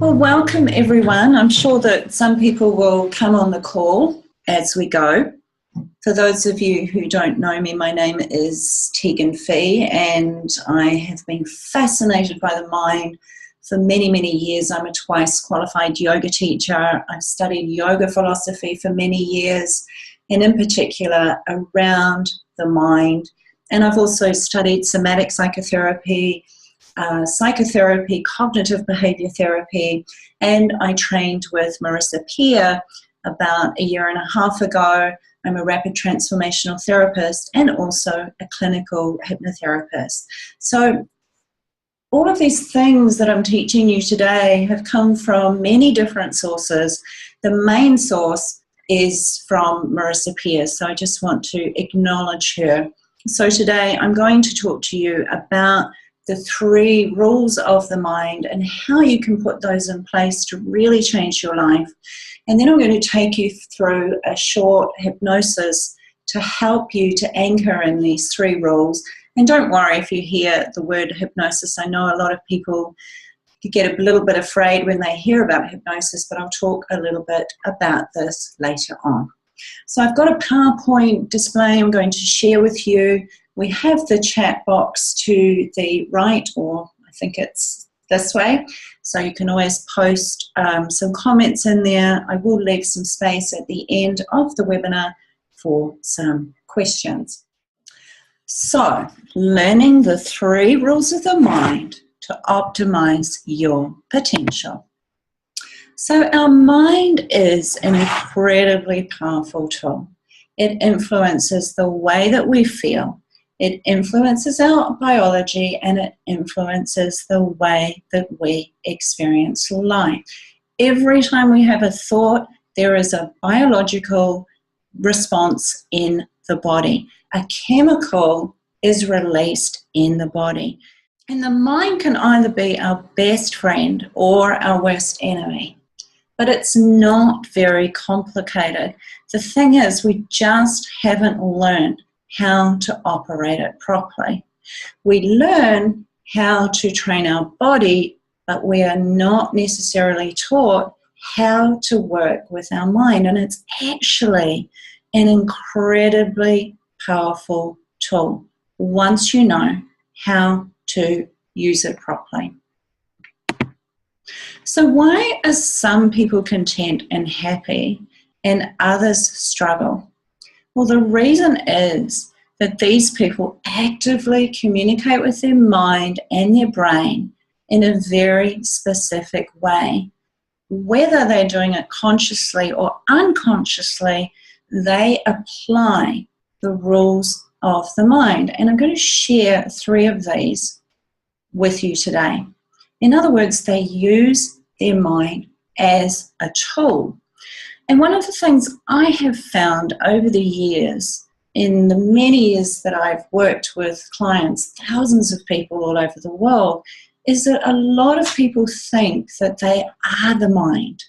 Well, welcome everyone. I'm sure that some people will come on the call as we go. For those of you who don't know me, my name is Teagan Fea, and I have been fascinated by the mind for many, many years. I'm a twice qualified yoga teacher. I've studied yoga philosophy for many years, and in particular around the mind. And I've also studied somatic psychotherapy, cognitive behavior therapy, and I trained with Harmonious Relationships about a year and a half ago. I'm a rapid transformational therapist and also a clinical hypnotherapist. So all of these things that I'm teaching you today have come from many different sources. The main source is from Harmonious Relationships, so I just want to acknowledge her. So today I'm going to talk to you about the 3 rules of the mind and how you can put those in place to really change your life. And then I'm going to take you through a short hypnosis to help you to anchor in these 3 rules. And don't worry if you hear the word hypnosis. I know a lot of people get a little bit afraid when they hear about hypnosis, but I'll talk a little bit about this later on. So I've got a PowerPoint display I'm going to share with you. We have the chat box to the right, or I think it's this way, so you can always post some comments in there. I will leave some space at the end of the webinar for some questions. So, learning the 3 rules of the mind to optimize your potential. So our mind is an incredibly powerful tool. It influences the way that we feel. It influences our biology, and it influences the way that we experience life. Every time we have a thought, there is a biological response in the body. A chemical is released in the body. And the mind can either be our best friend or our worst enemy. But it's not very complicated. The thing is, we just haven't learned how to operate it properly. We learn how to train our body, but we are not necessarily taught how to work with our mind. And it's actually an incredibly powerful tool once you know how to use it properly. So why are some people content and happy and others struggle? Well, the reason is that these people actively communicate with their mind and their brain in a very specific way. Whether they're doing it consciously or unconsciously, they apply the rules of the mind. And I'm going to share 3 of these with you today. In other words, they use their mind as a tool. And one of the things I have found over the years, in the many years that I've worked with clients, thousands of people all over the world, is that a lot of people think that they are the mind,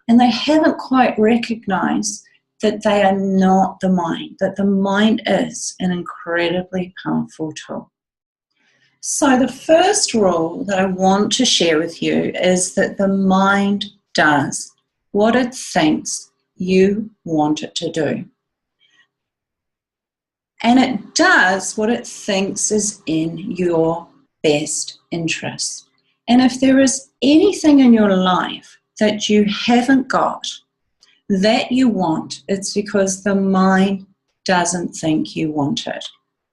and they haven't quite recognized that they are not the mind, that the mind is an incredibly powerful tool. So the first rule that I want to share with you is that the mind does what it thinks you want it to do. And it does what it thinks is in your best interest. And if there is anything in your life that you haven't got that you want, it's because the mind doesn't think you want it.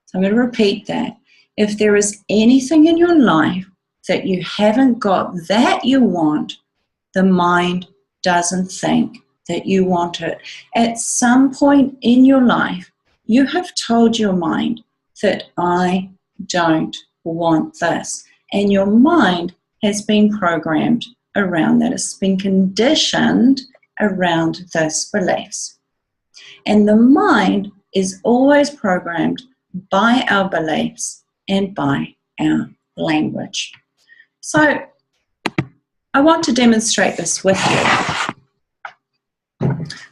So I'm going to repeat that. If there is anything in your life that you haven't got that you want, the mind doesn't think that you want it. At some point in your life, you have told your mind that I don't want this. And your mind has been programmed around that. It's been conditioned around those beliefs. And the mind is always programmed by our beliefs and by our language. So I want to demonstrate this with you.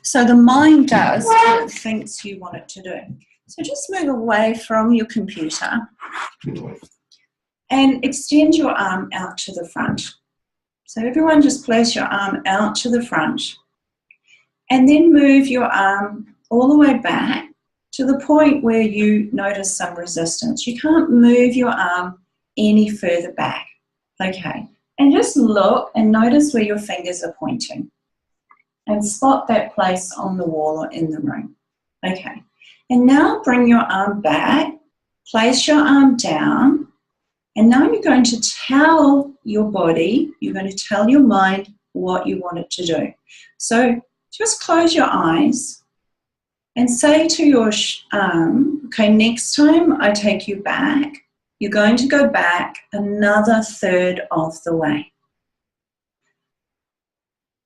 So the mind does what it thinks you want it to do. So just move away from your computer and extend your arm out to the front. So everyone just place your arm out to the front and then move your arm all the way back to the point where you notice some resistance. You can't move your arm any further back. Okay, and just look and notice where your fingers are pointing and spot that place on the wall or in the room. Okay, and now bring your arm back, place your arm down, and now you're going to tell your body, you're going to tell your mind what you want it to do. So just close your eyes and say to your arm, okay, next time I take you back, you're going to go back another third of the way.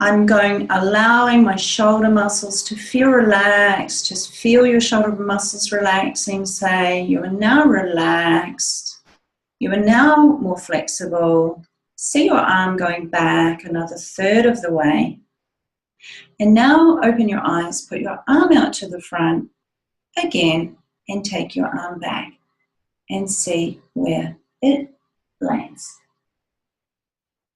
I'm allowing my shoulder muscles to feel relaxed. Just feel your shoulder muscles relaxing. Say, you are now relaxed. You are now more flexible. See your arm going back another third of the way. And now open your eyes, put your arm out to the front again, and take your arm back and see where it lands.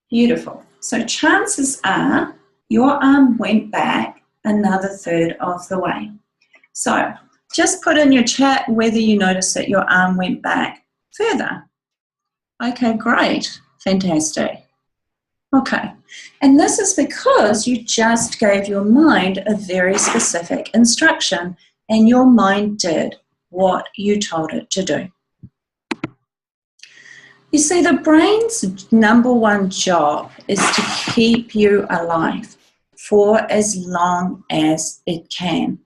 Beautiful. So chances are your arm went back another third of the way. So just put in your chat whether you notice that your arm went back further. Okay, great. Fantastic. Okay, and this is because you just gave your mind a very specific instruction and your mind did what you told it to do. You see, the brain's number one job is to keep you alive for as long as it can.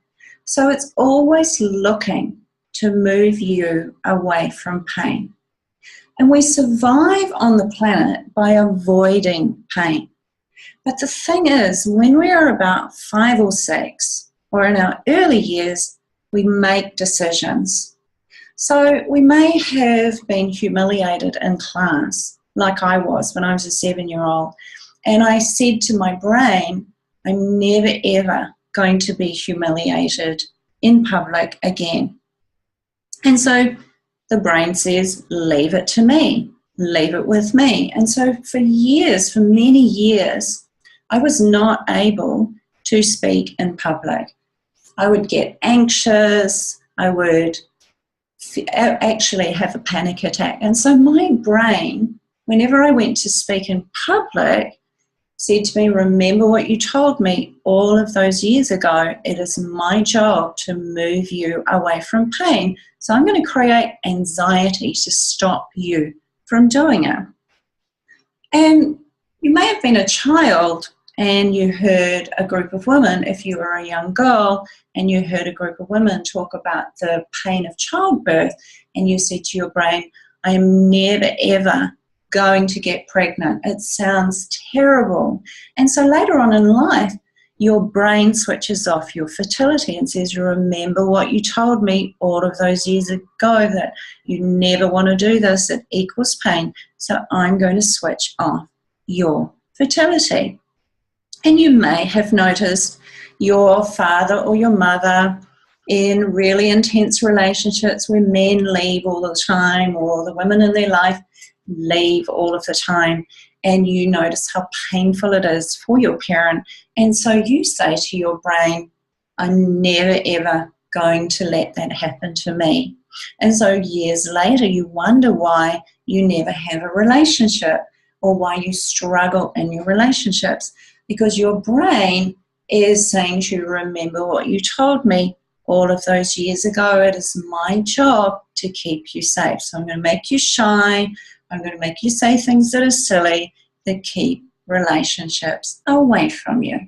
So it's always looking to move you away from pain. And we survive on the planet by avoiding pain. But the thing is, when we are about 5 or 6, or in our early years, we make decisions. So we may have been humiliated in class, like I was when I was a 7-year-old, and I said to my brain, I'm never ever going to be humiliated in public again. And so the brain says, leave it to me, leave it with me. And so for years, for many years, I was not able to speak in public. I would get anxious, I would actually have a panic attack. And so my brain, whenever I went to speak in public, said to me, remember what you told me all of those years ago. It is my job to move you away from pain. So I'm going to create anxiety to stop you from doing it. And you may have been a child and you heard a group of women, if you were a young girl, and you heard a group of women talk about the pain of childbirth, and you said to your brain, I am never ever going to get pregnant. It sounds terrible. And so later on in life, your brain switches off your fertility and says, remember what you told me all of those years ago, that you never want to do this, it equals pain. So I'm going to switch off your fertility. And you may have noticed your father or your mother in really intense relationships where men leave all the time, or the women in their life leave all of the time, and you notice how painful it is for your parent. And so you say to your brain, I'm never ever going to let that happen to me. And so years later you wonder why you never have a relationship or why you struggle in your relationships, because your brain is saying to you, remember what you told me all of those years ago. It is my job to keep you safe. So I'm going to make you shy. I'm going to make you say things that are silly, that keep relationships away from you.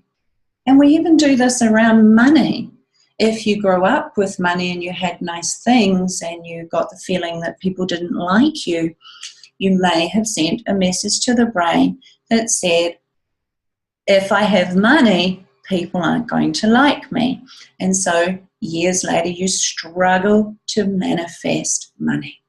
And we even do this around money. If you grow up with money and you had nice things and you got the feeling that people didn't like you, you may have sent a message to the brain that said, if I have money, people aren't going to like me. And so years later, you struggle to manifest money.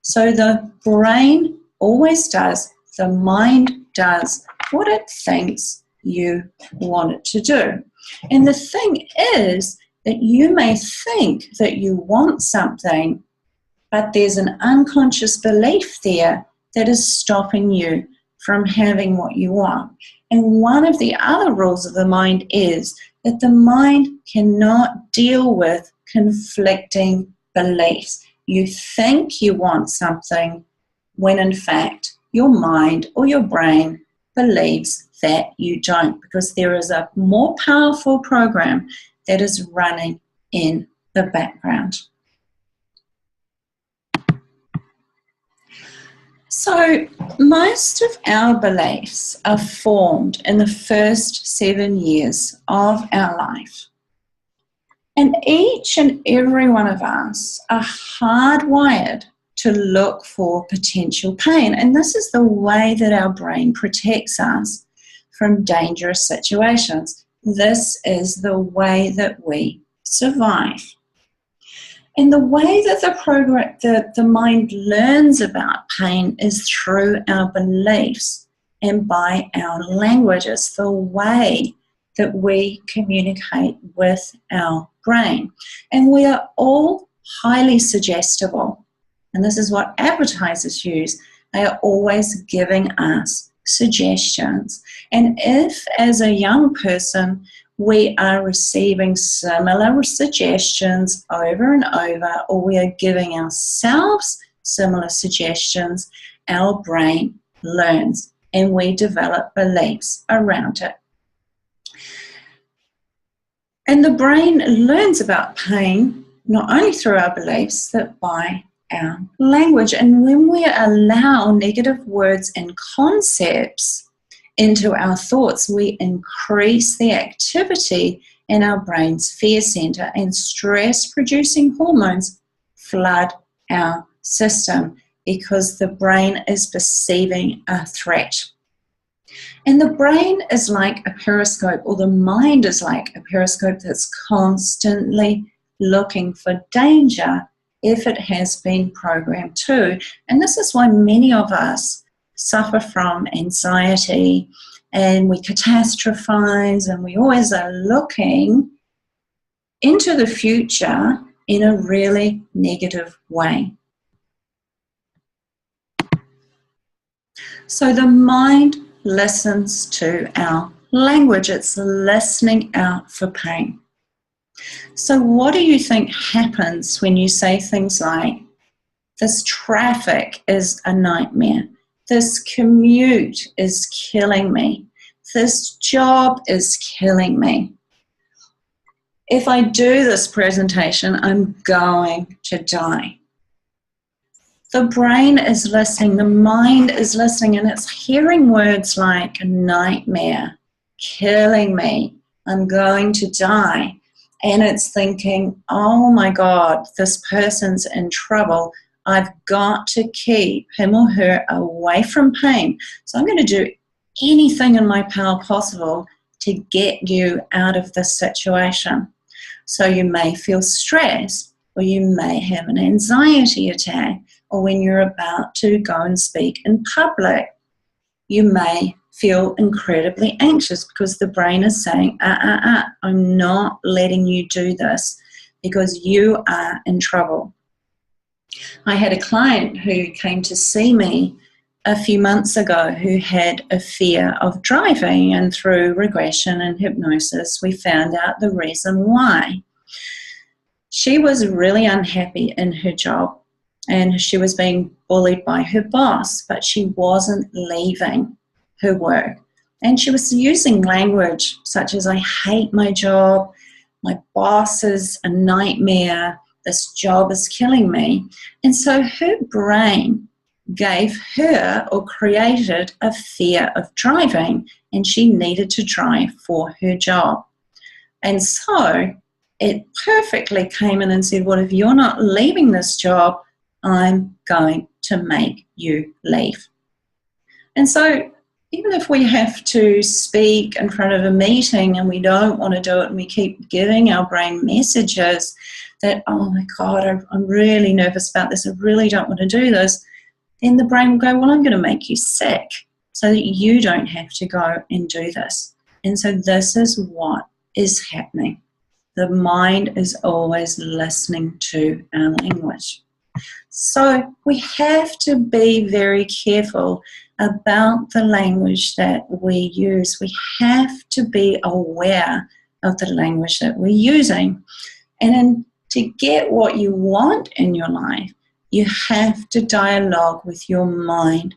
So the brain always does, the mind does what it thinks you want it to do. And the thing is that you may think that you want something, but there's an unconscious belief there that is stopping you from having what you want. And one of the other rules of the mind is that the mind cannot deal with conflicting beliefs. You think you want something when in fact your mind or your brain believes that you don't, because there is a more powerful program that is running in the background. So most of our beliefs are formed in the first 7 years of our life. And each and every one of us are hardwired to look for potential pain. And this is the way that our brain protects us from dangerous situations. This is the way that we survive. And the way that the mind learns about pain is through our beliefs and by our language. It's the way that we communicate with our brain. And we are all highly suggestible. And this is what advertisers use. They are always giving us suggestions. And if, as a young person, we are receiving similar suggestions over and over, or we are giving ourselves similar suggestions, our brain learns and we develop beliefs around it. And the brain learns about pain not only through our beliefs, but by our language. And when we allow negative words and concepts into our thoughts, we increase the activity in our brain's fear center, and stress-producing hormones flood our system because the brain is perceiving a threat. And the brain is like a periscope, or the mind is like a periscope that's constantly looking for danger if it has been programmed to. And this is why many of us suffer from anxiety, and we catastrophize, and we always are looking into the future in a really negative way. So the mind listens to our language. It's listening out for pain. So what do you think happens when you say things like, this traffic is a nightmare, this commute is killing me, this job is killing me, if I do this presentation, I'm going to die? The brain is listening, the mind is listening, and it's hearing words like nightmare, killing me, I'm going to die. And it's thinking, oh my God, this person's in trouble. I've got to keep him or her away from pain. So I'm going to do anything in my power possible to get you out of this situation. So you may feel stressed, or you may have an anxiety attack, or when you're about to go and speak in public, you may feel incredibly anxious because the brain is saying, I'm not letting you do this because you are in trouble. I had a client who came to see me a few months ago who had a fear of driving, and through regression and hypnosis, we found out the reason why. She was really unhappy in her job, and she was being bullied by her boss, but she wasn't leaving her work. And she was using language such as, I hate my job, my boss is a nightmare, this job is killing me. And so her brain gave her, or created, a fear of driving, and she needed to drive for her job. And so it perfectly came in and said, well, if you're not leaving this job, I'm going to make you leave. And so even if we have to speak in front of a meeting and we don't want to do it, and we keep giving our brain messages that, oh my God, I'm really nervous about this, I really don't want to do this, then the brain will go, well, I'm going to make you sick so that you don't have to go and do this. And so this is what is happening. The mind is always listening to our language. So we have to be very careful about the language that we use. We have to be aware of the language that we're using. And then to get what you want in your life, you have to dialogue with your mind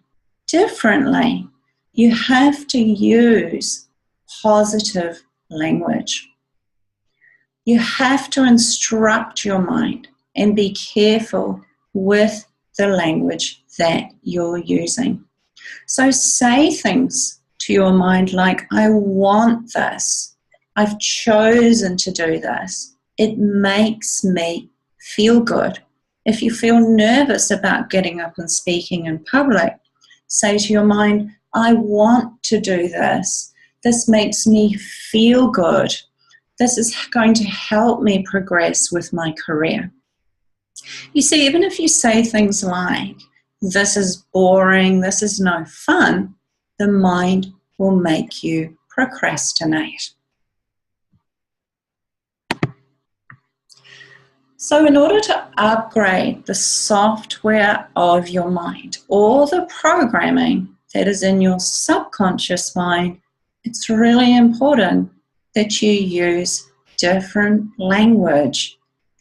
differently. You have to use positive language. You have to instruct your mind and be careful with the language that you're using. So say things to your mind like, I want this. I've chosen to do this. It makes me feel good. If you feel nervous about getting up and speaking in public, say to your mind, I want to do this. This makes me feel good. This is going to help me progress with my career. You see, even if you say things like, this is boring, this is no fun, the mind will make you procrastinate. So in order to upgrade the software of your mind, or the programming that is in your subconscious mind, it's really important that you use different language.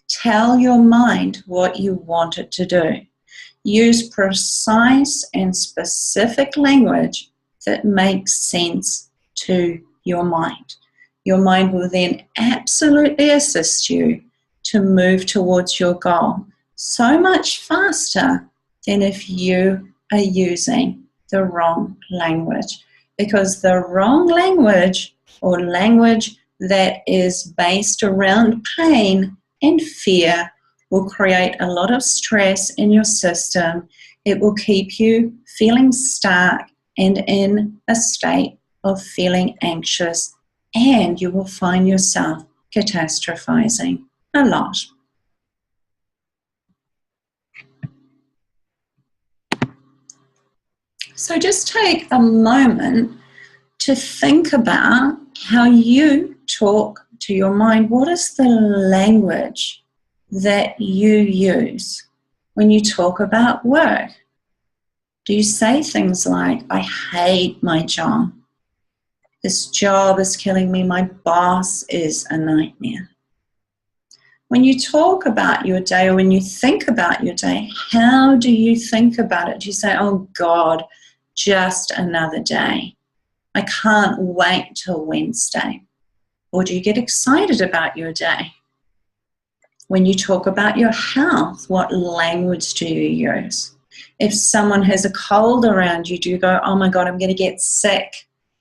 Tell your mind what you want it to do. Use precise and specific language that makes sense to your mind. Your mind will then absolutely assist you to move towards your goal so much faster than if you are using the wrong language. Because the wrong language, or language that is based around pain and fear, will create a lot of stress in your system. It will keep you feeling stuck and in a state of feeling anxious, and you will find yourself catastrophizing a lot. So just take a moment to think about how you talk to your mind. What is the language that you use when you talk about work? Do you say things like, I hate my job. This job is killing me. My boss is a nightmare. When you talk about your day, or when you think about your day, how do you think about it? Do you say, oh God, just another day? I can't wait till Wednesday. Or do you get excited about your day? When you talk about your health, what language do you use? If someone has a cold around you, do you go, oh my God, I'm going to get sick?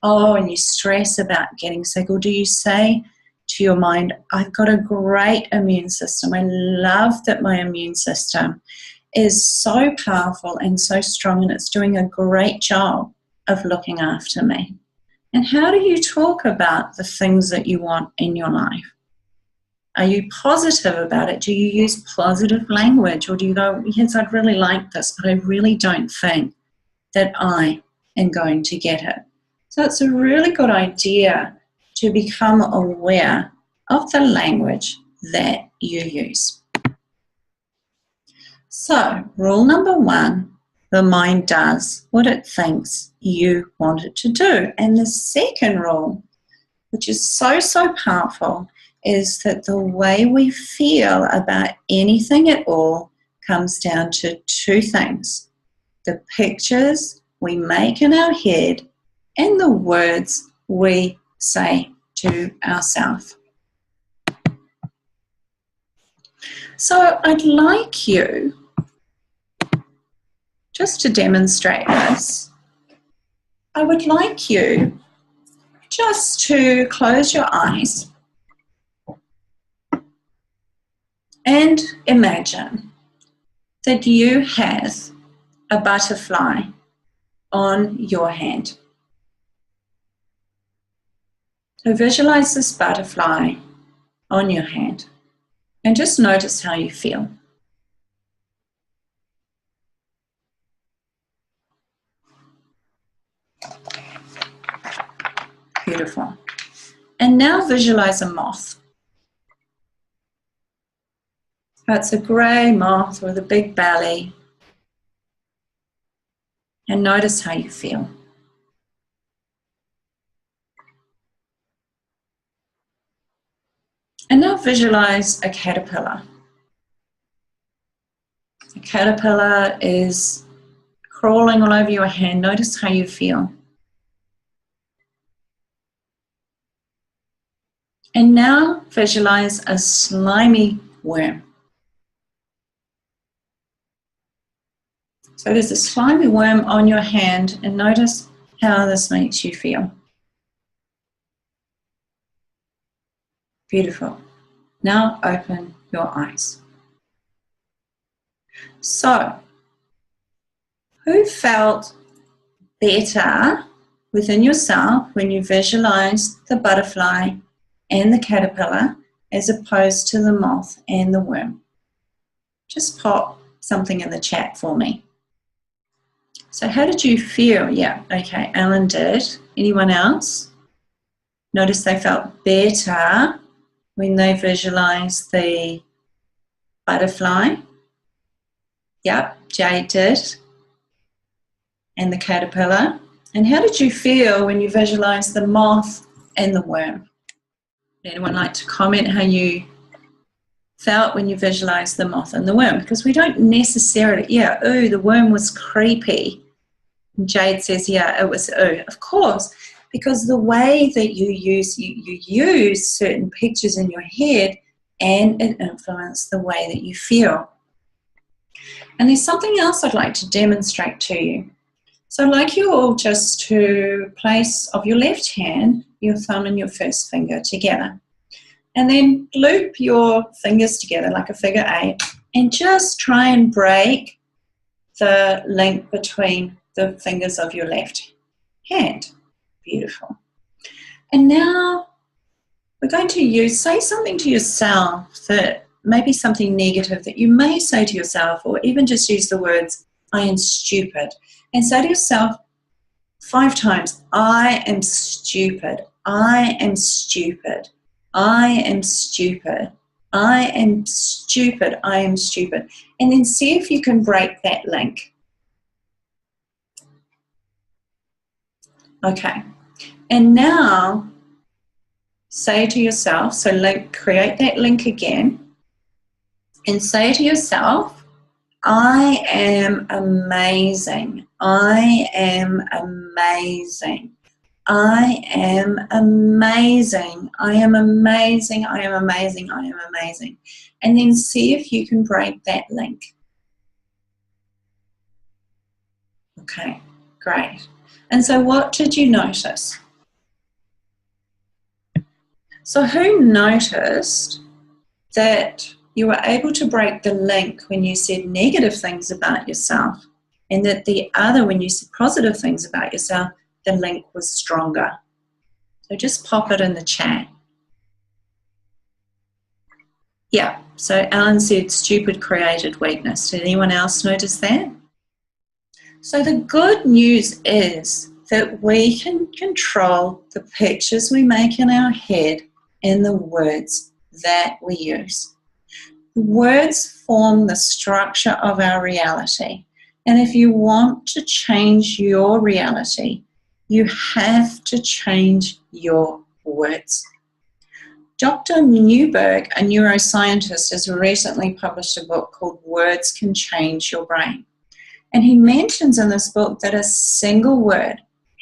Oh, and you stress about getting sick. Or do you say to your mind, I've got a great immune system. I love that my immune system is so powerful and so strong, and it's doing a great job of looking after me. And how do you talk about the things that you want in your life? Are you positive about it? Do you use positive language? Or do you go, yes, I'd really like this, but I really don't think that I am going to get it? So it's a really good idea to become aware of the language that you use. So, rule number 1, the mind does what it thinks you want it to do. And the second rule, which is so powerful, is that the way we feel about anything at all comes down to 2 things: the pictures we make in our head and the words we say to ourselves. So I'd like you, just to demonstrate this, I would like you just to close your eyes and imagine that you have a butterfly on your hand. So visualize this butterfly on your hand and just notice how you feel. Beautiful. And now visualize a moth. It's a grey moth with a big belly. And notice how you feel. And now visualize a caterpillar. A caterpillar is crawling all over your hand. Notice how you feel. And now visualize a slimy worm. So there's a slimy worm on your hand, and notice how this makes you feel. Beautiful. Now open your eyes. So, who felt better within yourself when you visualized the butterfly and the caterpillar as opposed to the moth and the worm? Just pop something in the chat for me. So how did you feel? Yeah, okay, Alan did. Anyone else? Notice they felt better when they visualized the butterfly. Yep, Jade did. And the caterpillar. And how did you feel when you visualized the moth and the worm? Would anyone like to comment how you felt when you visualized the moth and the worm? Because we don't necessarily, yeah, ooh, the worm was creepy. And Jade says, yeah, it was ooh. Of course, because the way that you use certain pictures in your head, and it influences the way that you feel. And there's something else I'd like to demonstrate to you. So I'd like you all just to place of your left hand, your thumb and your first finger together. And then loop your fingers together like a figure eight and just try and break the link between the fingers of your left hand. Beautiful. And now we're going to say something to yourself that maybe something negative that you may say to yourself, or even just use the words, I am stupid. And say to yourself 5 times, I am stupid, I am stupid, I am stupid, I am stupid, I am stupid. And then see if you can break that link. Okay. And now say to yourself, so create that link again, and say to yourself, I am amazing. I am amazing. I am amazing. I am amazing. I am amazing. I am amazing. And then see if you can break that link. Okay, great. And so what did you notice? So who noticed that you were able to break the link when you said negative things about yourself, and that the other, when you said positive things about yourself, the link was stronger? So just pop it in the chat. Yeah, so Alan said stupid created weakness. Did anyone else notice that? So the good news is that we can control the pictures we make in our head and the words that we use. Words form the structure of our reality. And if you want to change your reality, you have to change your words. Dr. Newberg, a neuroscientist, has recently published a book called Words Can Change Your Brain. And he mentions in this book that a single word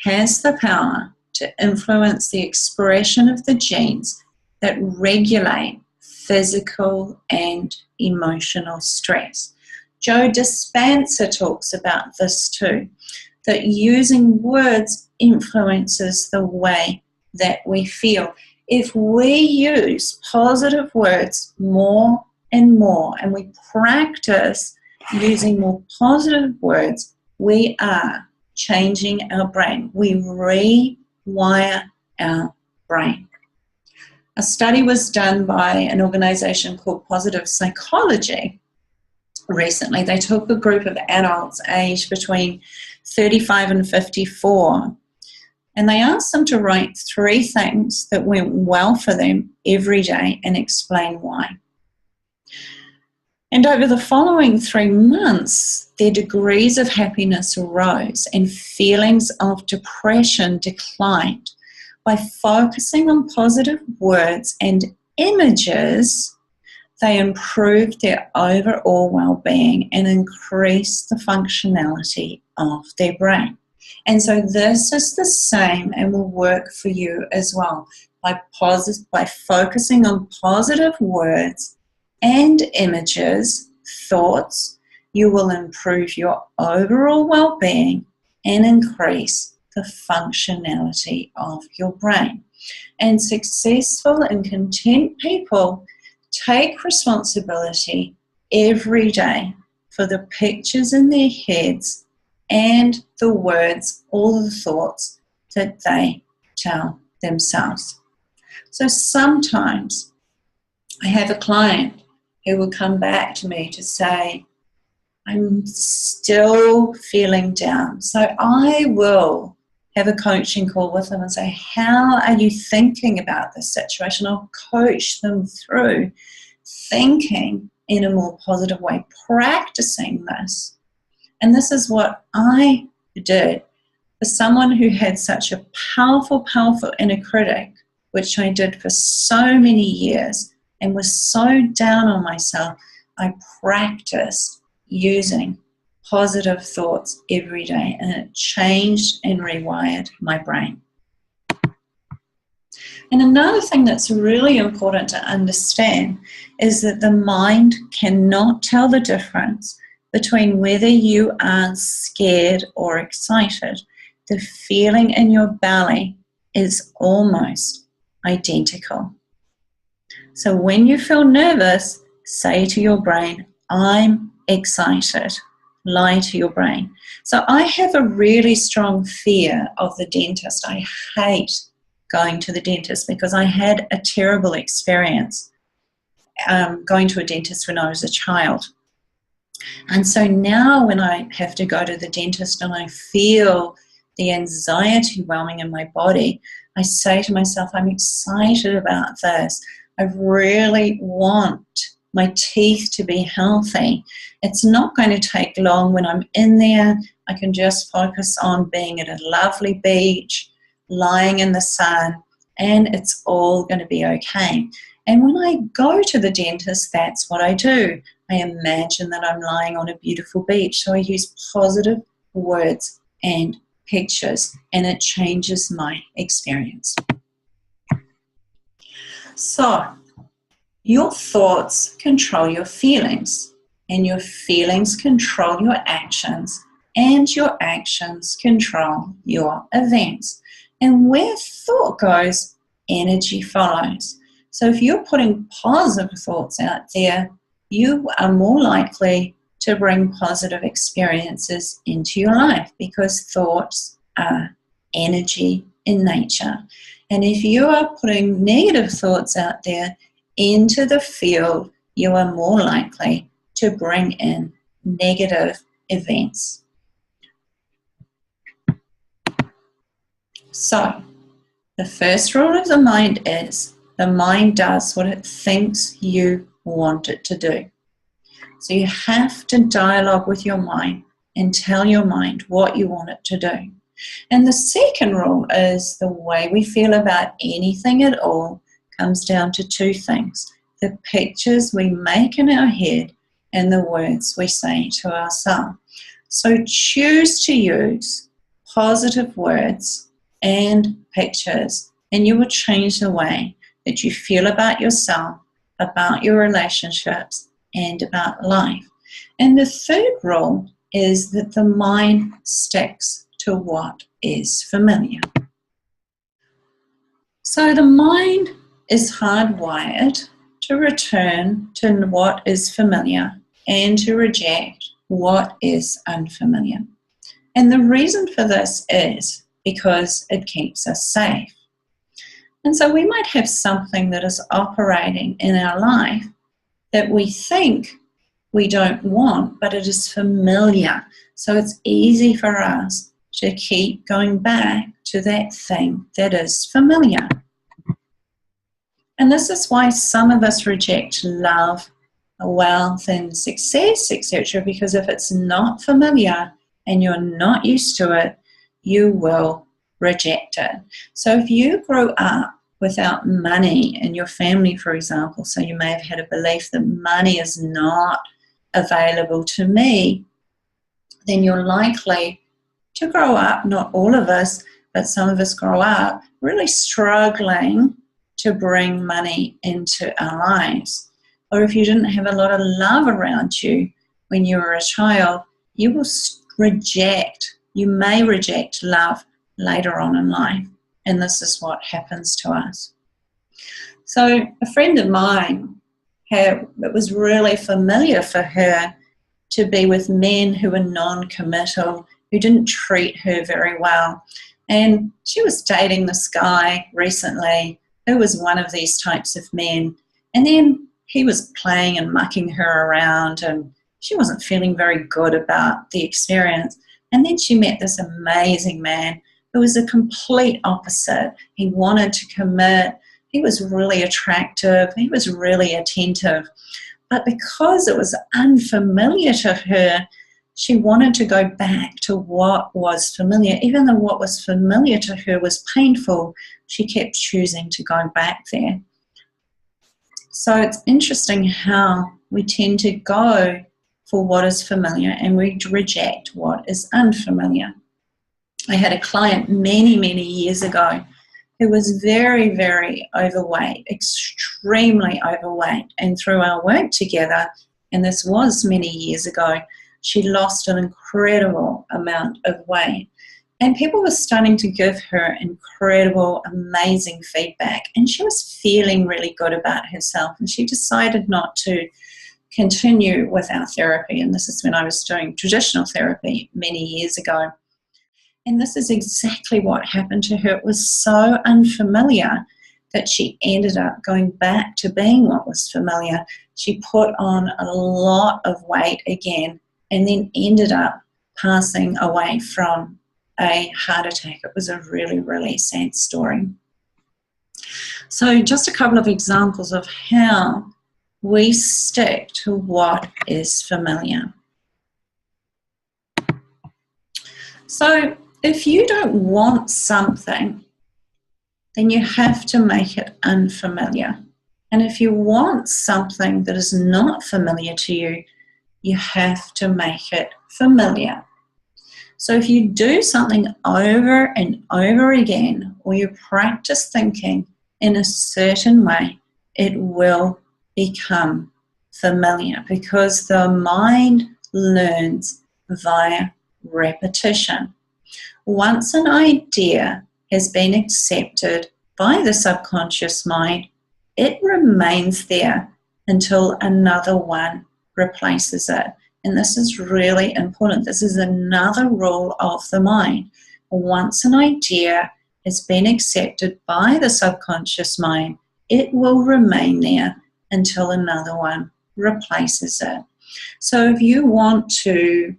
has the power to influence the expression of the genes that regulate physical and emotional stress. Joe Dispenza talks about this too, that using words influences the way that we feel. If we use positive words more and more, and we practice using more positive words, we are changing our brain. We rewire our brain. A study was done by an organization called Positive Psychology recently. They took a group of adults aged between 35 and 54, and they asked them to write 3 things that went well for them every day and explain why. And over the following 3 months, their degrees of happiness rose and feelings of depression declined. By focusing on positive words and images, they improved their overall well-being and increased the functionality of their brain. And so this is the same and will work for you as well. By focusing on positive words and images, thoughts, you will improve your overall well-being and increase the functionality of your brain. And successful and content people take responsibility every day for the pictures in their heads and the words, all the thoughts that they tell themselves. So sometimes I have a client who will come back to me to say, I'm still feeling down. So I will have a coaching call with them and say, how are you thinking about this situation? I'll coach them through thinking in a more positive way, practicing this. And this is what I did for someone who had such a powerful inner critic, which I did for so many years and was so down on myself. I practiced using positive thoughts every day, and it changed and rewired my brain. And another thing that's really important to understand is that the mind cannot tell the difference between whether you are scared or excited. The feeling in your belly is almost identical. So when you feel nervous, say to your brain, I'm excited. Lie to your brain. So I have a really strong fear of the dentist. I hate going to the dentist because I had a terrible experience going to a dentist when I was a child. And so now when I have to go to the dentist and I feel the anxiety whelming in my body, I say to myself, I'm excited about this. I really want my teeth to be healthy. It's not going to take long when I'm in there. I can just focus on being at a lovely beach, lying in the sun, and it's all going to be okay. And when I go to the dentist, that's what I do. I imagine that I'm lying on a beautiful beach. So I use positive words and pictures, and it changes my experience. So, your thoughts control your feelings, and your feelings control your actions, and your actions control your events. And where thought goes, energy follows. So if you're putting positive thoughts out there, you are more likely to bring positive experiences into your life, because thoughts are energy in nature. And if you are putting negative thoughts out there into the field, you are more likely to bring in negative events. So, the first rule of the mind is the mind does what it thinks you want it to do. So you have to dialogue with your mind and tell your mind what you want it to do. And the second rule is the way we feel about anything at all comes down to two things: the pictures we make in our head and the words we say to ourselves. So choose to use positive words and pictures, and you will change the way that you feel about yourself, about your relationships, and about life. And the third rule is that the mind sticks to what is familiar. So the mind is hardwired to return to what is familiar and to reject what is unfamiliar. And the reason for this is because it keeps us safe. And so we might have something that is operating in our life that we think we don't want, but it is familiar. So it's easy for us to keep going back to that thing that is familiar. And this is why some of us reject love wealth and success, etc. Because if it's not familiar and you're not used to it, you will reject it. So if you grew up without money in your family, for example, so you may have had a belief that money is not available to me, then you're likely to grow up, not all of us, but some of us grow up really struggling to bring money into our lives. Or if you didn't have a lot of love around you when you were a child, you will you may reject love later on in life. And this is what happens to us. So a friend of mine, it was really familiar for her to be with men who were non-committal, who didn't treat her very well. And she was dating this guy recently who was one of these types of men. And then he was playing and mucking her around, and she wasn't feeling very good about the experience. And then she met this amazing man who was a complete opposite. He wanted to commit. He was really attractive. He was really attentive. But because it was unfamiliar to her, she wanted to go back to what was familiar. Even though what was familiar to her was painful, she kept choosing to go back there. So it's interesting how we tend to go for what is familiar and we reject what is unfamiliar. I had a client many, many years ago who was very, very overweight, extremely overweight. And through our work together, and this was many years ago, she lost an incredible amount of weight. And people were starting to give her incredible, amazing feedback. And she was feeling really good about herself. And she decided not to continue with our therapy. And this is when I was doing traditional therapy many years ago. And this is exactly what happened to her. It was so unfamiliar that she ended up going back to being what was familiar. She put on a lot of weight again and then ended up passing away from a heart attack. It was a really, really sad story. So just a couple of examples of how we stick to what is familiar. So if you don't want something, then you have to make it unfamiliar. And if you want something that is not familiar to you, you have to make it familiar. So if you do something over and over again, or you practice thinking in a certain way, it will become familiar because the mind learns via repetition. Once an idea has been accepted by the subconscious mind, it remains there until another one replaces it. And this is really important. This is another rule of the mind. Once an idea has been accepted by the subconscious mind, it will remain there until another one replaces it. So if you want to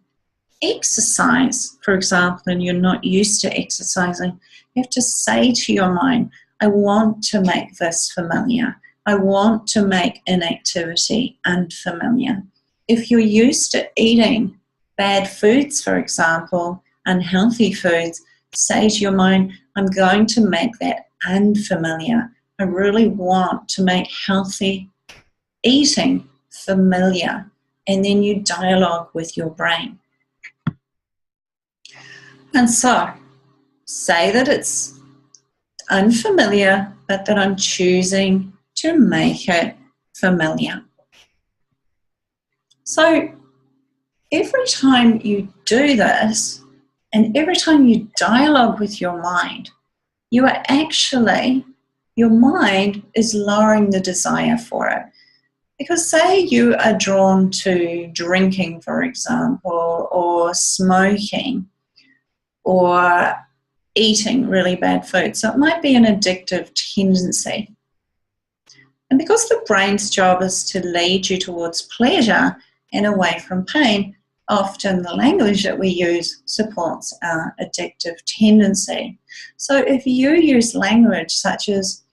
exercise, for example, and you're not used to exercising, you have to say to your mind, I want to make this familiar. I want to make inactivity unfamiliar. If you're used to eating bad foods, for example, unhealthy foods, say to your mind, I'm going to make that unfamiliar. I really want to make healthy eating familiar. And then you dialogue with your brain. And so, say that it's unfamiliar, but that I'm choosing to make it familiar. So, every time you do this, and every time you dialogue with your mind, you are actually, your mind is lowering the desire for it. Because say you are drawn to drinking, for example, or smoking, or eating really bad food. So it might be an addictive tendency. And because the brain's job is to lead you towards pleasure and away from pain, often the language that we use supports our addictive tendency. So if you use language such as,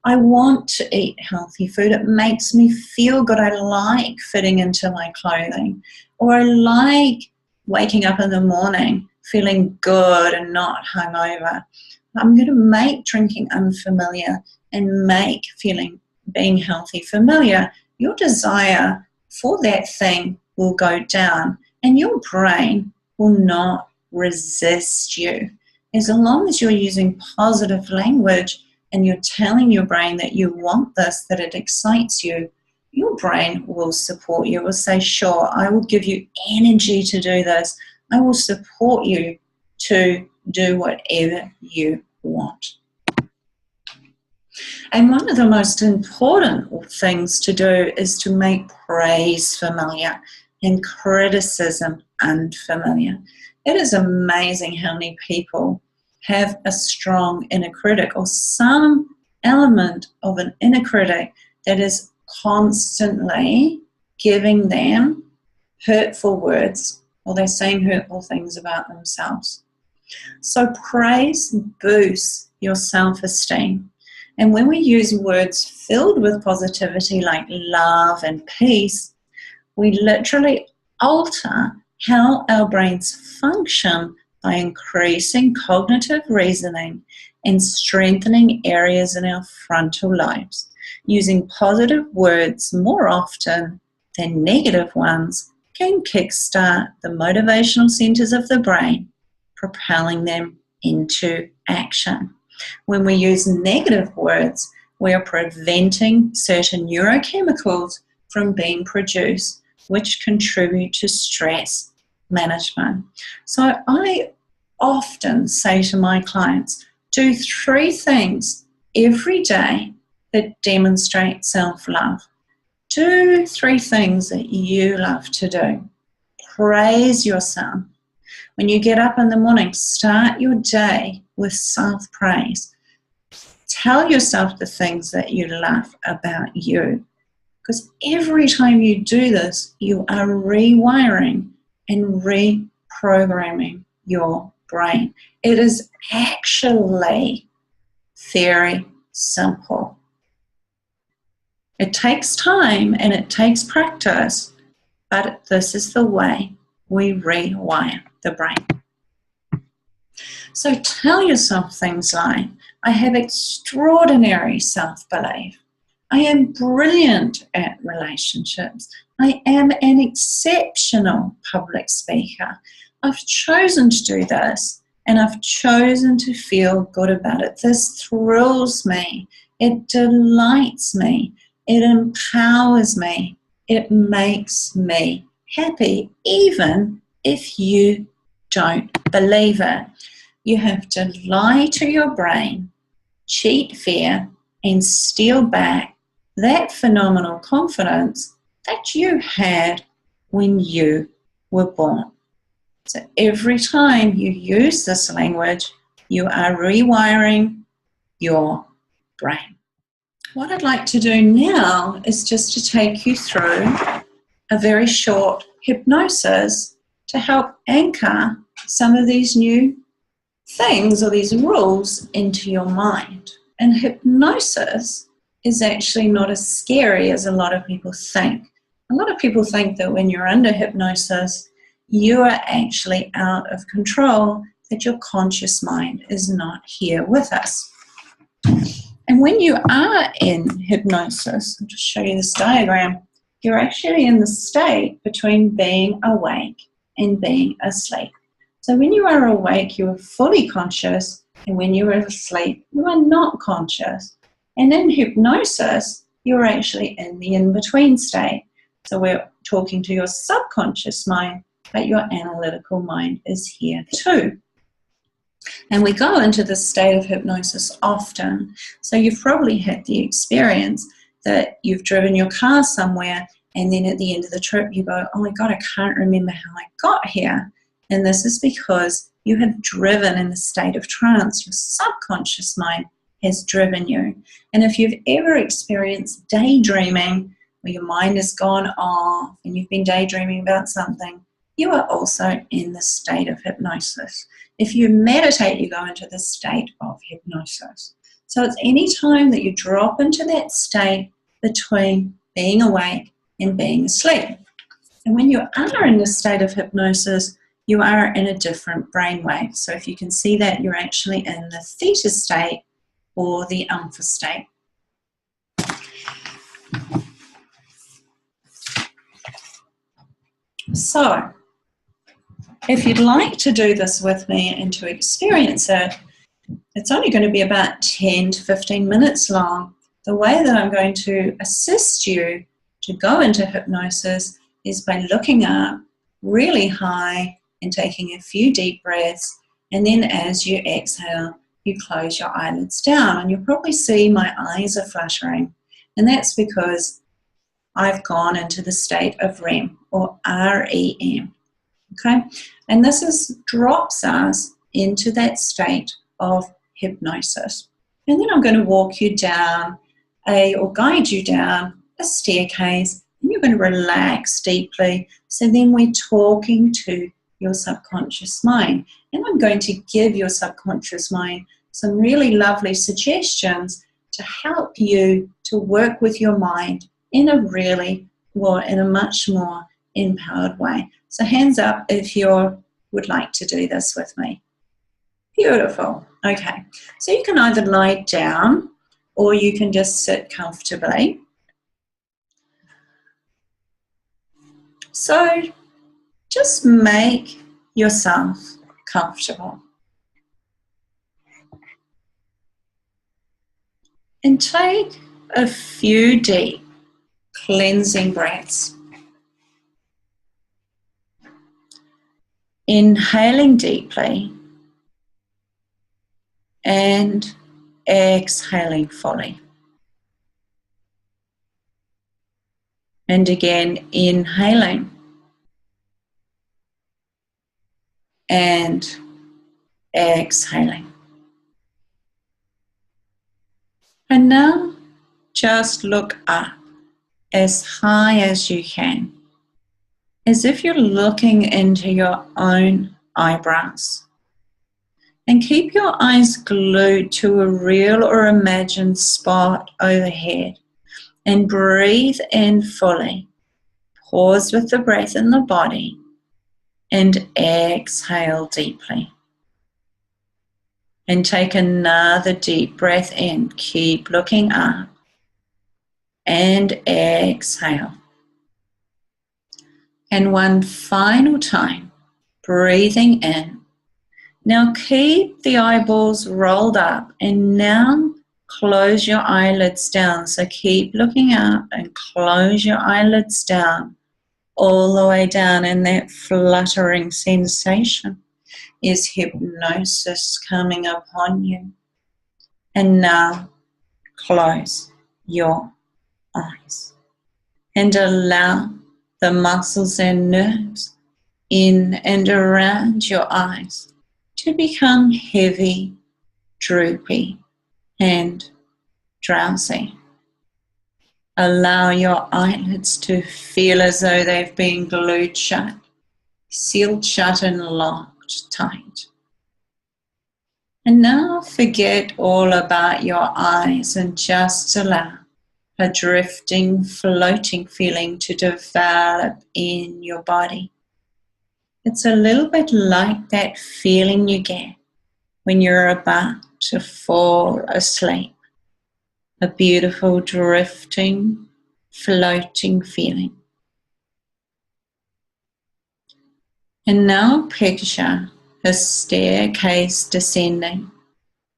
I want to eat healthy food. It makes me feel good. I like fitting into my clothing, or I like waking up in the morning feeling good and not hungover. I'm going to make drinking unfamiliar and make being healthy familiar. Your desire for that thing will go down, and your brain will not resist you. As long as you're using positive language and you're telling your brain that you want this, that it excites you, your brain will support you. It will say, sure, I will give you energy to do this. I will support you to do whatever you want. And one of the most important things to do is to make praise familiar and criticism unfamiliar. It is amazing how many people have a strong inner critic, or some element of an inner critic that is constantly giving them hurtful words, or they're saying hurtful things about themselves. So praise boosts your self-esteem. And when we use words filled with positivity like love and peace, we literally alter how our brains function by increasing cognitive reasoning and strengthening areas in our frontal lobes. Using positive words more often than negative ones can kickstart the motivational centers of the brain, propelling them into action. When we use negative words, we are preventing certain neurochemicals from being produced, which contribute to stress management. So I often say to my clients, do 3 things every day that demonstrate self-love. Do 3 things that you love to do. Praise yourself. When you get up in the morning, start your day with self-praise. Tell yourself the things that you love about you. Because every time you do this, you are rewiring and reprogramming your brain. It is actually very simple. It takes time and it takes practice, but this is the way we rewire the brain. So tell yourself things like, I have extraordinary self-belief. I am brilliant at relationships. I am an exceptional public speaker. I've chosen to do this, and I've chosen to feel good about it. This thrills me. It delights me. It empowers me. It makes me happy, even if you don't believe it. You have to lie to your brain, cheat fear, and steal back that phenomenal confidence that you had when you were born. So every time you use this language, you are rewiring your brain. What I'd like to do now is just to take you through a very short hypnosis to help anchor some of these new things or these rules into your mind. And hypnosis is actually not as scary as a lot of people think. A lot of people think that when you're under hypnosis, you are actually out of control, that your conscious mind is not here with us. And when you are in hypnosis, I'll just show you this diagram, you're actually in the state between being awake and being asleep. So when you are awake, you are fully conscious, and when you are asleep, you are not conscious. And in hypnosis, you're actually in the in-between state. So we're talking to your subconscious mind, but your analytical mind is here too. And we go into this state of hypnosis often. So you've probably had the experience that you've driven your car somewhere, and then at the end of the trip you go, oh my God, I can't remember how I got here. And this is because you have driven in the state of trance. Your subconscious mind has driven you. And if you've ever experienced daydreaming, where your mind has gone off and you've been daydreaming about something, you are also in the state of hypnosis. If you meditate, you go into the state of hypnosis. So it's any time that you drop into that state between being awake and being asleep. And when you are in this state of hypnosis, you are in a different brainwave. So if you can see that, you're actually in the theta state or the alpha state. So if you'd like to do this with me and to experience it, it's only going to be about 10 to 15 minutes long. The way that I'm going to assist you to go into hypnosis is by looking up really high and taking a few deep breaths, and then as you exhale, you close your eyelids down, and you'll probably see my eyes are fluttering, and that's because I've gone into the state of REM or REM. Okay, and this drops us into that state of hypnosis. And then I'm going to walk you down or guide you down a staircase, and you're going to relax deeply. So then we're talking to your subconscious mind, and I'm going to give your subconscious mind some really lovely suggestions to help you to work with your mind in a much more empowered way. So hands up if you would like to do this with me. Beautiful. Okay, so you can either lie down or you can just sit comfortably. So just make yourself comfortable. And take a few deep cleansing breaths. Inhaling deeply and exhaling fully. And again, inhaling and exhaling. And now just look up as high as you can, as if you're looking into your own eyebrows. And keep your eyes glued to a real or imagined spot overhead. And breathe in fully. Pause with the breath in the body. And exhale deeply. And take another deep breath in. Keep looking up. And exhale. And one final time, breathing in. Now keep the eyeballs rolled up, and now close your eyelids down. So keep looking up and close your eyelids down, all the way down, and that fluttering sensation is hypnosis coming upon you. And now close your eyes and allow the muscles and nerves in and around your eyes to become heavy, droopy, and drowsy. Allow your eyelids to feel as though they've been glued shut, sealed shut and locked tight. And now forget all about your eyes and just allow a drifting, floating feeling to develop in your body. It's a little bit like that feeling you get when you're about to fall asleep. A beautiful, drifting, floating feeling. And now picture a staircase descending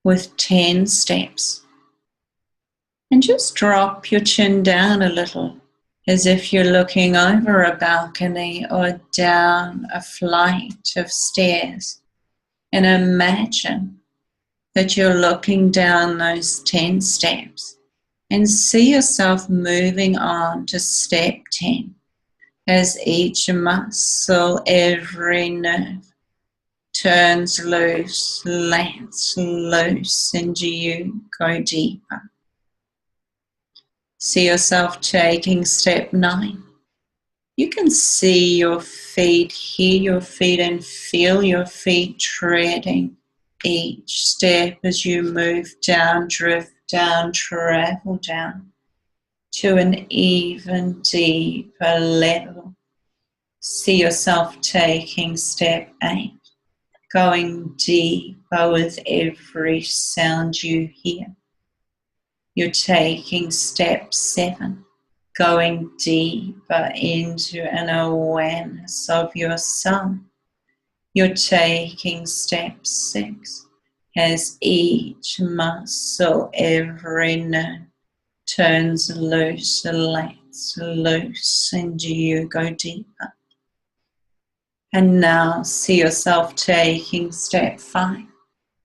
with 10 steps. And just drop your chin down a little, as if you're looking over a balcony or down a flight of stairs. And imagine that you're looking down those 10 steps and see yourself moving on to step 10 as each muscle, every nerve turns loose, lets loose, and you go deeper. See yourself taking step 9. You can see your feet, hear your feet, and feel your feet treading each step as you move down, drift down, travel down to an even deeper level. See yourself taking step 8, going deeper with every sound you hear. You're taking step 7, going deeper into an awareness of yourself. You're taking step 6, as each muscle, every nerve turns loose, lets loose, and you go deeper. And now see yourself taking step 5.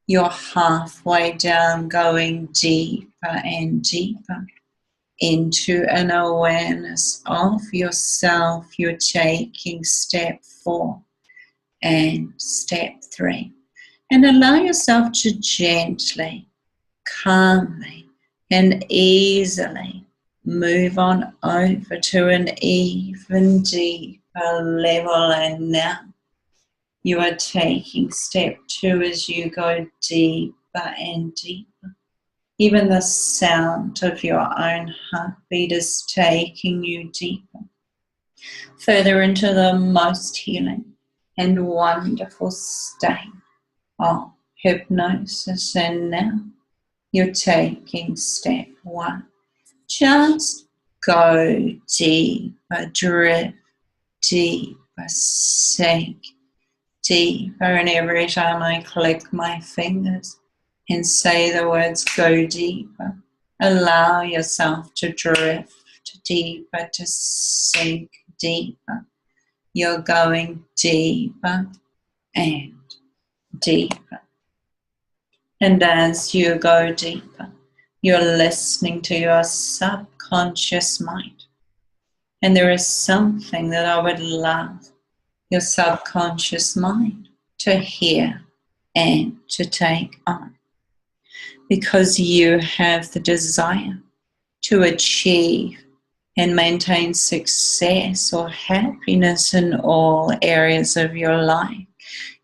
You're halfway down, going deeper and deeper into an awareness of yourself. You're taking step 4 and step 3. And allow yourself to gently, calmly, and easily move on over to an even deeper level. And now you are taking step 2 as you go deeper and deeper. Even the sound of your own heartbeat is taking you deeper, further into the most healing and wonderful state of hypnosis. And now you're taking step 1. Just go deeper, drift deeper, sink deeper. And every time I click my fingers and say the words go deeper, allow yourself to drift deeper, to sink deeper. You're going deeper and deeper. And as you go deeper, you're listening to your subconscious mind. And there is something that I would love your subconscious mind to hear and to take on. Because you have the desire to achieve and maintain success or happiness in all areas of your life.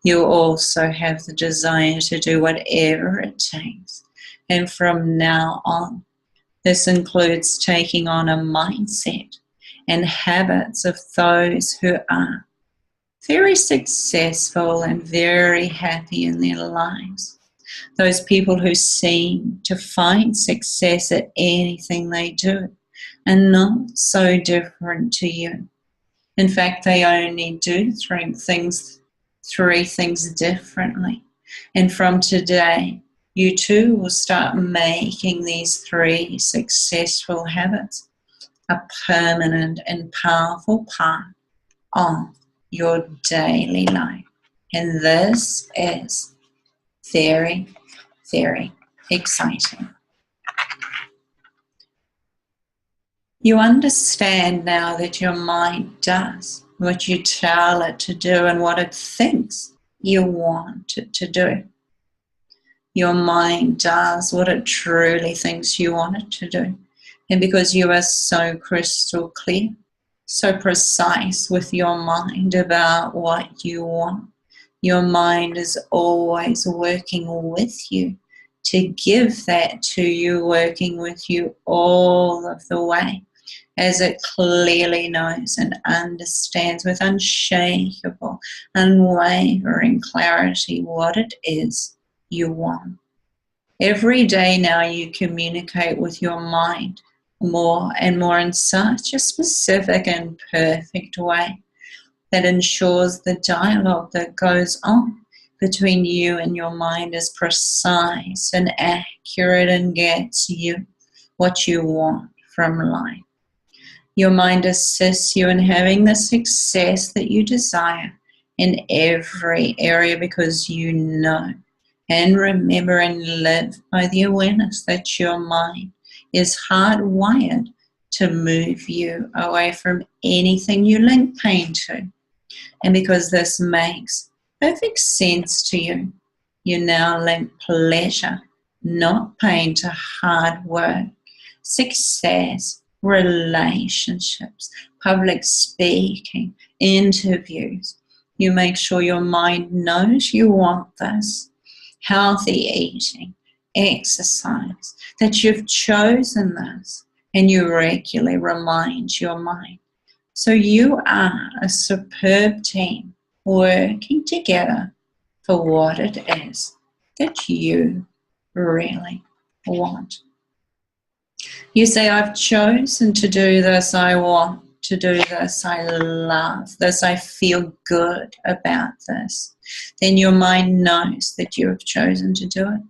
You also have the desire to do whatever it takes. And from now on, this includes taking on a mindset and habits of those who are very successful and very happy in their lives. Those people who seem to find success at anything they do and not so different to you. In fact, they only do three things differently. And from today, you too will start making these 3 successful habits a permanent and powerful part of your daily life. And this is very, very exciting. You understand now that your mind does what you tell it to do and what it thinks you want it to do. Your mind does what it truly thinks you want it to do. And because you are so crystal clear, so precise with your mind about what you want, your mind is always working with you to give that to you, working with you all of the way, as it clearly knows and understands with unshakable, unwavering clarity what it is you want. Every day now you communicate with your mind more and more in such a specific and perfect way that ensures the dialogue that goes on between you and your mind is precise and accurate and gets you what you want from life. Your mind assists you in having the success that you desire in every area because you know and remember and live by the awareness that your mind is hardwired to move you away from anything you link pain to. And because this makes perfect sense to you, you now link pleasure, not pain, to hard work, success, relationships, public speaking, interviews. You make sure your mind knows you want this, healthy eating, exercise, that you've chosen this, and you regularly remind your mind. So you are a superb team working together for what it is that you really want. You say, I've chosen to do this, I want to do this, I love this, I feel good about this. Then your mind knows that you have chosen to do it.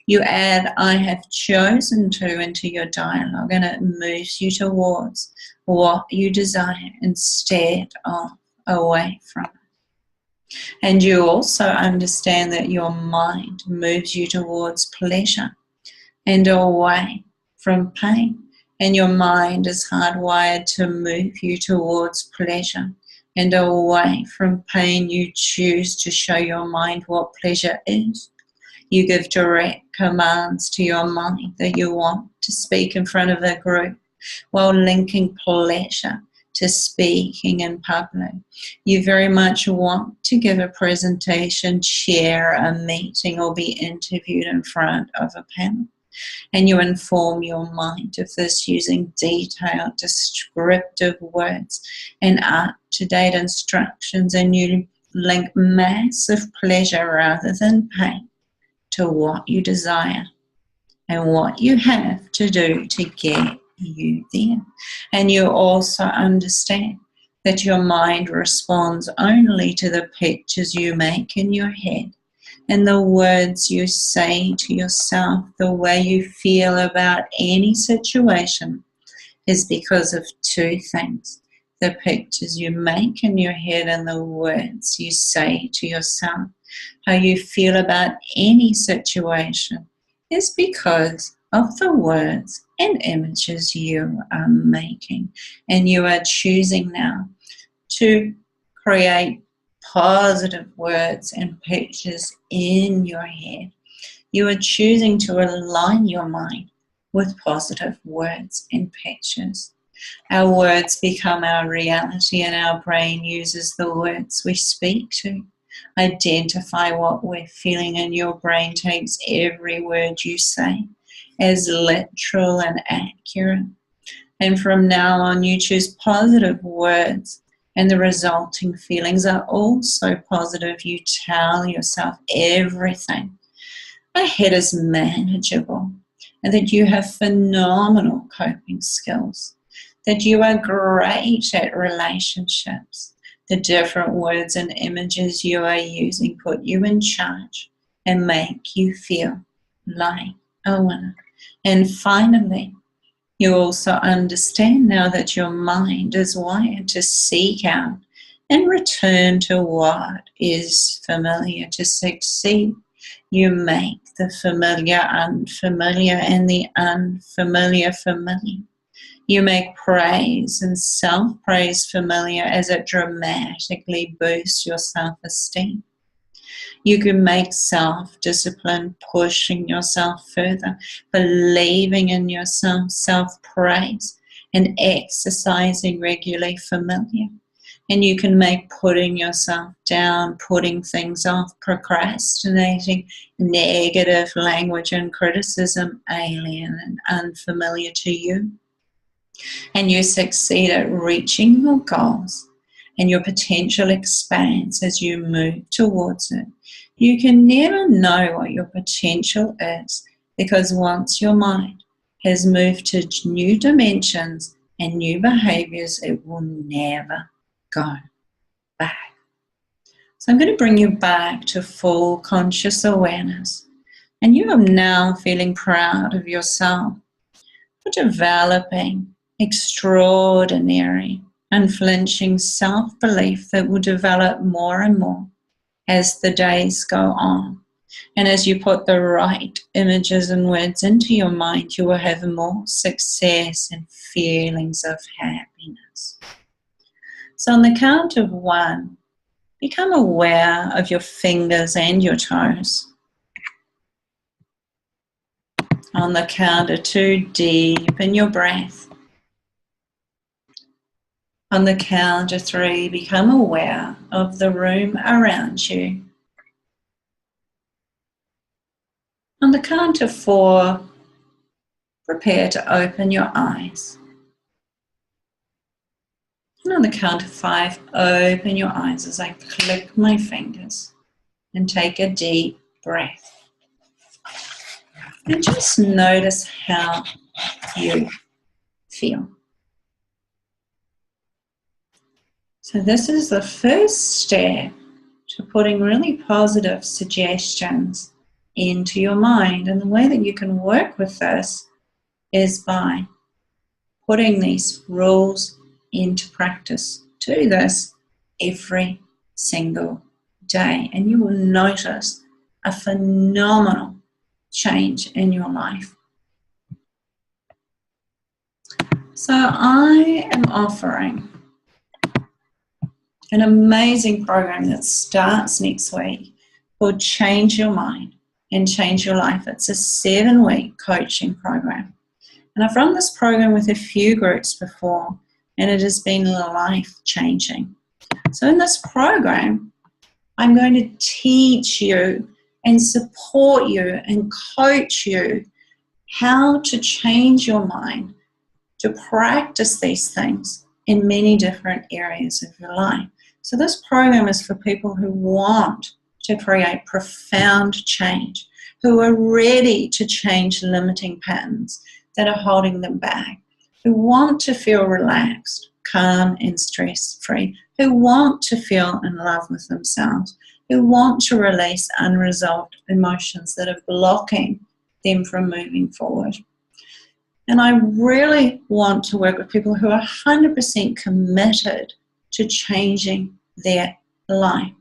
You add, I have chosen to into your dialogue, and it moves you towards what you desire instead of away from it. And you also understand that your mind moves you towards pleasure and away from pain. And your mind is hardwired to move you towards pleasure and away from pain. You choose to show your mind what pleasure is. You give direct commands to your mind that you want to speak in front of a group while linking pleasure to speaking in public. You very much want to give a presentation, chair a meeting, or be interviewed in front of a panel. And you inform your mind of this using detailed, descriptive words and up-to-date instructions, and you link massive pleasure rather than pain to what you desire and what you have to do to get you there. And you also understand that your mind responds only to the pictures you make in your head and the words you say to yourself. The way you feel about any situation is because of two things: the pictures you make in your head and the words you say to yourself. How you feel about any situation is because of the words and images you are making. And you are choosing now to create positive words and pictures in your head. You are choosing to align your mind with positive words and pictures. Our words become our reality, and our brain uses the words we speak to identify what we're feeling, and your brain takes every word you say as literal and accurate. And from now on, you choose positive words, and the resulting feelings are also positive. You tell yourself everything ahead is manageable, and that you have phenomenal coping skills, that you are great at relationships. The different words and images you are using put you in charge and make you feel like a winner. And finally, you also understand now that your mind is wired to seek out and return to what is familiar. To succeed, you make the familiar unfamiliar and the unfamiliar familiar. You make praise and self-praise familiar as it dramatically boosts your self-esteem. You can make self-discipline, pushing yourself further, believing in yourself, self-praise, and exercising regularly familiar. And you can make putting yourself down, putting things off, procrastinating, negative language and criticism alien and unfamiliar to you. And you succeed at reaching your goals, and your potential expands as you move towards it. You can never know what your potential is, because once your mind has moved to new dimensions and new behaviors, it will never go back. So I'm going to bring you back to full conscious awareness, and you are now feeling proud of yourself for developing extraordinary, unflinching self-belief that will develop more and more as the days go on. And as you put the right images and words into your mind, you will have more success and feelings of happiness. So on the count of 1, become aware of your fingers and your toes. On the count of 2, deepen your breath. On the count of 3, become aware of the room around you. On the count of 4, prepare to open your eyes. And on the count of 5, open your eyes as I click my fingers and take a deep breath. And just notice how you feel. So this is the first step to putting really positive suggestions into your mind. And the way that you can work with this is by putting these rules into practice. Do this every single day, and you will notice a phenomenal change in your life. So I am offering an amazing program that starts next week called Change Your Mind and Change Your Life. It's a 7-week coaching program. And I've run this program with a few groups before, and it has been life-changing. So in this program, I'm going to teach you and support you and coach you how to change your mind, to practice these things in many different areas of your life. So this program is for people who want to create profound change, who are ready to change limiting patterns that are holding them back, who want to feel relaxed, calm and stress-free, who want to feel in love with themselves, who want to release unresolved emotions that are blocking them from moving forward. And I really want to work with people who are 100% committed to changing their life.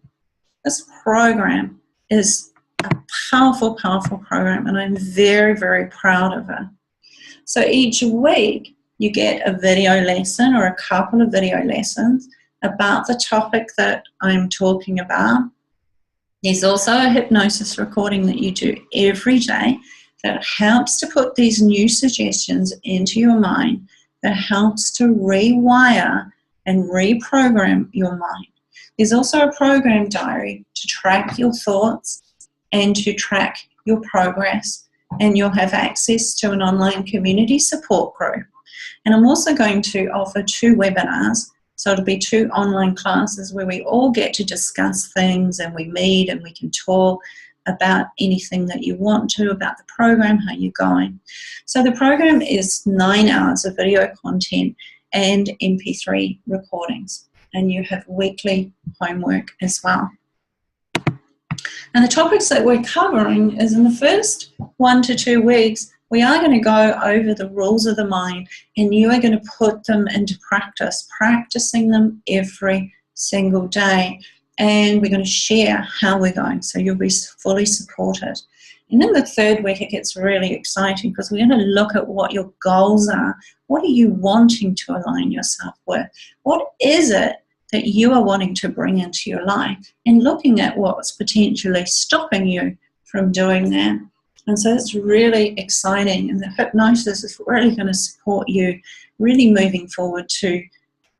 This program is a powerful, powerful program, and I'm very, very proud of it. So each week you get a video lesson or a couple of video lessons about the topic that I'm talking about. There's also a hypnosis recording that you do every day that helps to put these new suggestions into your mind, that helps to rewire and reprogram your mind. There's also a program diary to track your thoughts and to track your progress, and you'll have access to an online community support group. And I'm also going to offer 2 webinars, so it'll be 2 online classes where we all get to discuss things and we meet and we can talk about anything that you want to, about the program, how you're going. So the program is 9 hours of video content and MP3 recordings, and you have weekly homework as well. And the topics that we're covering is in the first 1 to 2 weeks, we are going to go over the rules of the mind, and you are going to put them into practice, practicing them every single day. And we're going to share how we're going, so you'll be fully supported. And in the 3rd week, it gets really exciting because we're going to look at what your goals are. What are you wanting to align yourself with? What is it that you are wanting to bring into your life? And looking at what's potentially stopping you from doing that. And so it's really exciting. And the hypnosis is really going to support you really moving forward to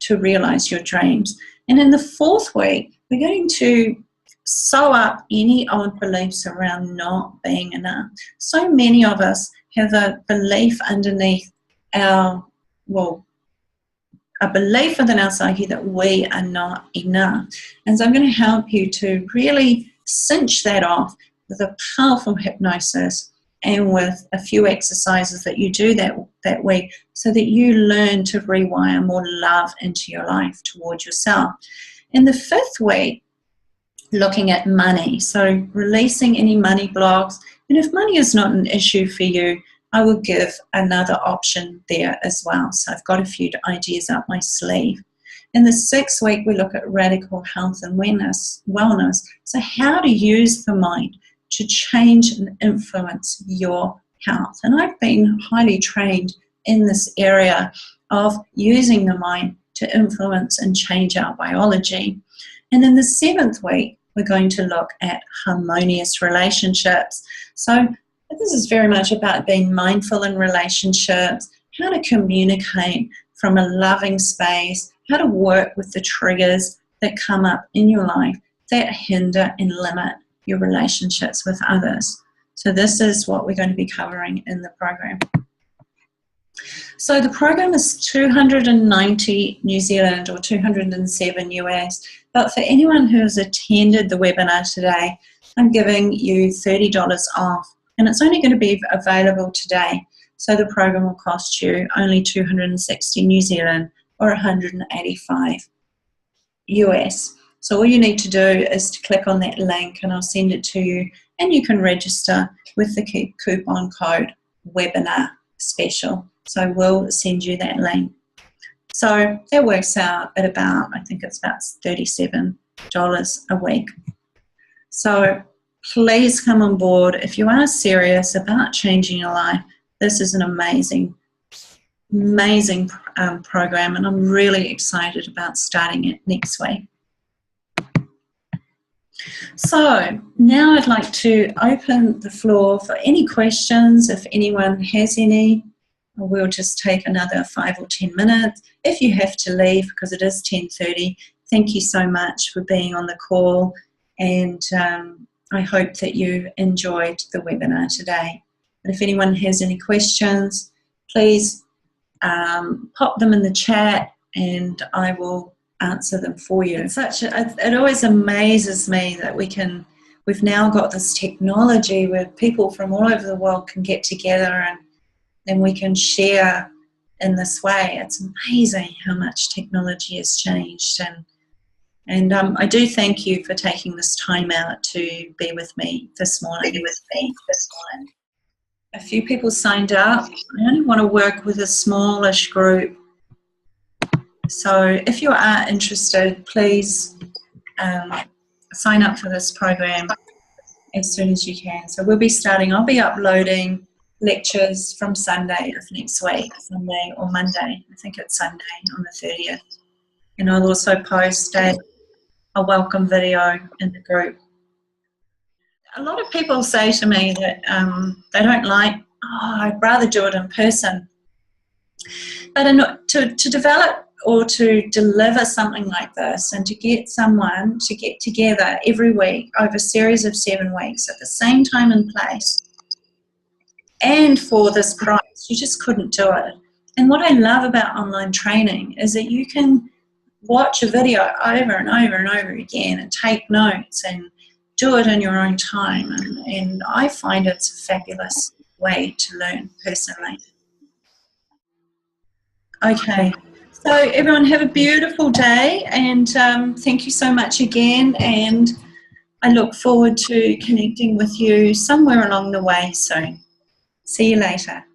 realize your dreams. And in the 4th week, we're going to sew up any old beliefs around not being enough. So many of us have a belief underneath a belief within our psyche that we are not enough. And so I'm going to help you to really cinch that off with a powerful hypnosis and with a few exercises that you do that week, so that you learn to rewire more love into your life towards yourself. In the 5th week, looking at money, so releasing any money blocks. And if money is not an issue for you, I will give another option there as well. So I've got a few ideas up my sleeve. In the 6th week, we look at radical health and wellness. So how to use the mind to change and influence your health. And I've been highly trained in this area of using the mind to influence and change our biology. And in the 7th week, we're going to look at harmonious relationships. So this is very much about being mindful in relationships, how to communicate from a loving space, how to work with the triggers that come up in your life that hinder and limit your relationships with others. So this is what we're going to be covering in the program. So the program is 290 New Zealand or 207 US, but for anyone who has attended the webinar today, I'm giving you $30 off, and it's only going to be available today. So the program will cost you only 260 New Zealand or 185 US. So all you need to do is to click on that link and I'll send it to you, and you can register with the coupon code webinar special. So we'll send you that link. So that works out at about, I think it's about $37 a week. So please come on board. If you are serious about changing your life, this is an amazing program, and I'm really excited about starting it next week. So now I'd like to open the floor for any questions, if anyone has any. We'll just take another 5 or 10 minutes. If you have to leave because it is 10:30, thank you so much for being on the call, and I hope that you enjoyed the webinar today. But if anyone has any questions, please pop them in the chat and I will answer them for you. It always amazes me that we've now got this technology where people from all over the world can get together and then we can share in this way. It's amazing how much technology has changed, and I do thank you for taking this time out to be with me this morning. A few people signed up. I only want to work with a smallish group. So if you are interested, please sign up for this program as soon as you can. So I'll be uploading lectures from Sunday of next week, Sunday or Monday. I think it's Sunday on the 30th. And I'll also post a welcome video in the group. A lot of people say to me that they don't like, I'd rather do it in person. But to develop or to deliver something like this and to get someone to get together every week over a series of 7 weeks at the same time and place, and for this price, you just couldn't do it. And what I love about online training is that you can watch a video over and over and over again and take notes and do it in your own time. And I find it's a fabulous way to learn personally. Okay, so everyone have a beautiful day, and thank you so much again, and I look forward to connecting with you somewhere along the way soon. See you later.